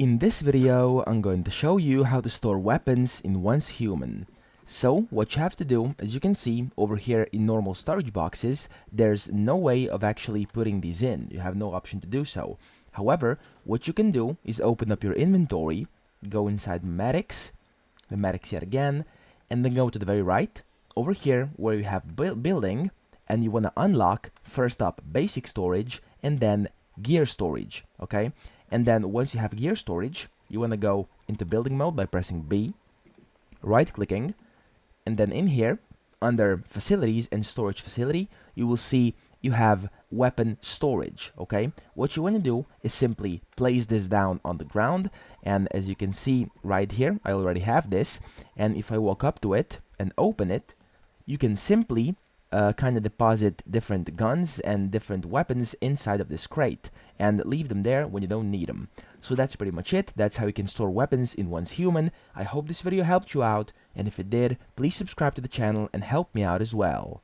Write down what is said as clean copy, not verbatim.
In this video, I'm going to show you how to store weapons in one's human. So, what you have to do, as you can see over here in normal storage boxes, there's no way of actually putting these in. You have no option to do so. However, what you can do is open up your inventory, go inside Medics yet again, and then go to the very right, over here where you have building, and you want to unlock first up basic storage and then gear storage, okay? And then once you have gear storage, you want to go into building mode by pressing B, right clicking, and then in here under facilities and storage facility, you will see you have weapon storage, okay? What you want to do is simply place this down on the ground, and as you can see right here, I already have this, and if I walk up to it and open it, you can simply kind of deposit different guns and different weapons inside of this crate and leave them there when you don't need them. So that's pretty much it. That's how you can store weapons in one's human. I hope this video helped you out, and if it did, please subscribe to the channel and help me out as well.